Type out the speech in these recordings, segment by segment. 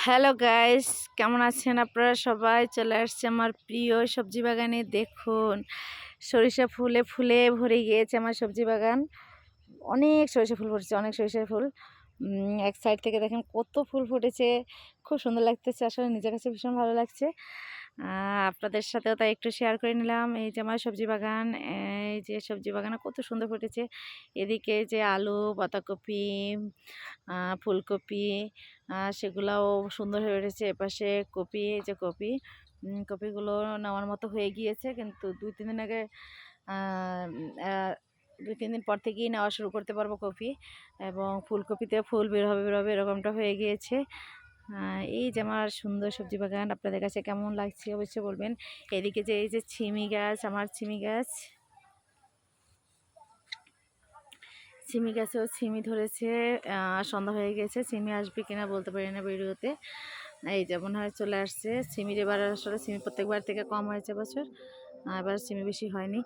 Hello guys, কেমন আছেন আপনারা? সবাই চলে আসছে আমার প্রিয় সবজি বাগানে। দেখুন, সরিষা ফুলে ফুলে ভরে গিয়েছে আমার সবজি বাগান। অনেক সরিষা ফুল ফুটেছে, অনেক সরিষা ফুল। এক সাইড থেকে দেখেন কত ফুল ফুটেছে, খুব সুন্দর লাগতেছে। আসলে নিজের কাছে ভীষণ ভালো লাগছে। আপনাদের সাথেও তাই একটু শেয়ার করে নিলাম। এই যে আমার সবজি বাগান, এই যে সবজি বাগানে কত সুন্দর ফুটেছে। এদিকে যে আলু, বাঁধাকপি, ফুলকপি, সেগুলাও সুন্দর হয়ে উঠেছে। এপাশে কপি, এই যে কপি, কপিগুলো নেওয়ার মতো হয়ে গিয়েছে, কিন্তু 2-3 দিন আগে, আহ, আহ, 2-3 দিন পর থেকেই নেওয়া শুরু করতে পারবো কপি। এবং ফুলকপিতে ফুল বের হবে এরকমটা হয়ে গিয়েছে। এই যে আমার সুন্দর সবজি বাগান, আপনাদের কাছে কেমন লাগছে অবশ্যই বলবেন। এদিকে যে এই যে ছিমি গাছ, আমার ছিমি গাছ, ছিমি গাছেও ছিমি ধরেছে। সন্ধ্যা হয়ে গেছে, ছিমি আসবে কিনা বলতে পারি না ভিডিওতে। এই যেমন হয় চলে আসছে ছিমির। এবার আসলে ছিমি প্রত্যেকবার থেকে কম হয়েছে বছর, এবার ছিমি বেশি হয়নি।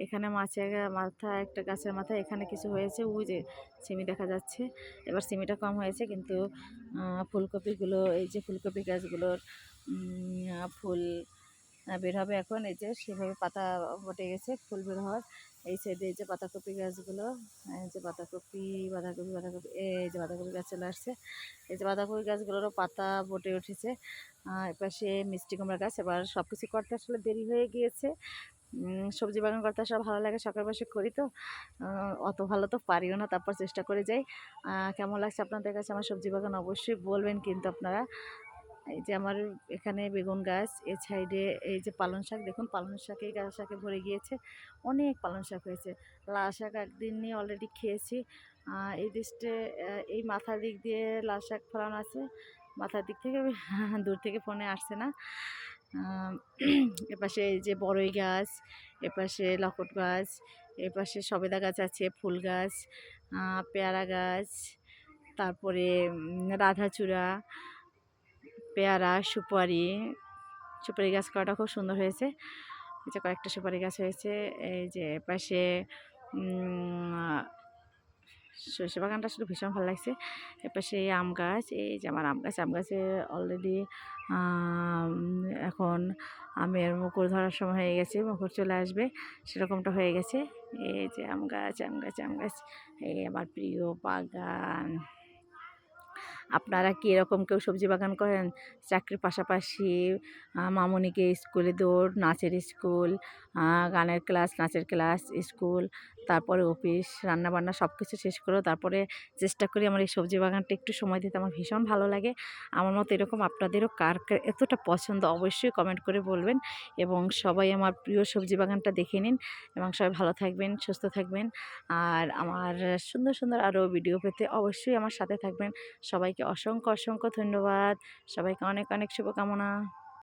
এখানে মাছের মাথা, একটা গাছের মাথায় এখানে কিছু হয়েছে, ওই যে ছিমি দেখা যাচ্ছে। এবার ছিমিটা কম হয়েছে, কিন্তু ফুলকপিগুলো, এই যে ফুলকপি গাছগুলোর ফুল বের হবে এখন। এই যে সেভাবে পাতা বটে গেছে, ফুল বের হওয়ার। এই সাইডে এই যে পাতাকপি গাছগুলো, এই যে বাঁধাকপি, এই যে বাঁধাকপি গাছ চলে আসছে। এই যে বাঁধাকপি গাছগুলোরও পাতা বটে উঠেছে। এপাশে মিষ্টি কুমড়া গাছ। এবার সব কিছু করতে আসলে দেরি হয়ে গিয়েছে। সবজি বাগান করতে আসলে ভালো লাগে, সকাল বসে করি তো, অত ভালো তো পারিও না, তারপর চেষ্টা করে যাই। কেমন লাগছে আপনাদের কাছে আমার সবজি বাগান অবশ্যই বলবেন কিন্তু আপনারা। এই যে আমার এখানে বেগুন গাছ, এই সাইডে এই যে পালং শাক, দেখুন পালং শাকে গাছ শাকে ভরে গিয়েছে, অনেক পালং শাক হয়েছে। লাল শাক একদিন নিয়ে অলরেডি খেয়েছি। এই দিকটে, এই মাথার দিক দিয়ে লাল শাক ফলানো আছে, মাথার দিক থেকে দূর থেকে ফোনে আসছে না। এপাশে এই যে বড়ই গাছ, এপাশে লকট গাছ, এপাশে সবেদা গাছ আছে, ফুল গাছ, পেয়ারা গাছ, তারপরে রাধাচূড়া, পেয়ারা, সুপারি, সুপারি গাছ করাটা খুব সুন্দর হয়েছে। এই যে কয়েকটা সুপারি গাছ হয়েছে। এই যে পাশে সরষে বাগানটা আসলে ভীষণ ভালো লাগছে। এপাশে আম গাছ, এই যে আমার আম গাছে অলরেডি এখন আমের মুকুর ধরার সময় হয়ে গেছে, মুকুর চলে আসবে সেরকমটা হয়ে গেছে। এই যে আম গাছ, এই আমার প্রিয় বাগান। আপনারা কি এরকম কেউ সবজি বাগান করেন? চাকরির পাশাপাশি মামনিকে স্কুলে দৌড়, নাচের স্কুল, গানের ক্লাস, নাচের ক্লাস, স্কুল, তারপরে অফিস, রান্নাবান্না সব কিছু শেষ করেও তারপরে চেষ্টা করি আমার এই সবজি বাগানটা একটু সময় দিতে। আমার ভীষণ ভালো লাগে। আমার মতো এরকম আপনাদেরও কার কার এতটা পছন্দ অবশ্যই কমেন্ট করে বলবেন। এবং সবাই আমার প্রিয় সবজি বাগানটা দেখে নিন, এবং সবাই ভালো থাকবেন, সুস্থ থাকবেন। আর আমার সুন্দর সুন্দর আরও ভিডিও পেতে অবশ্যই আমার সাথে থাকবেন। সবাইকে অসংখ্য অসংখ্য ধন্যবাদ। সবাইকে অনেক অনেক শুভকামনা।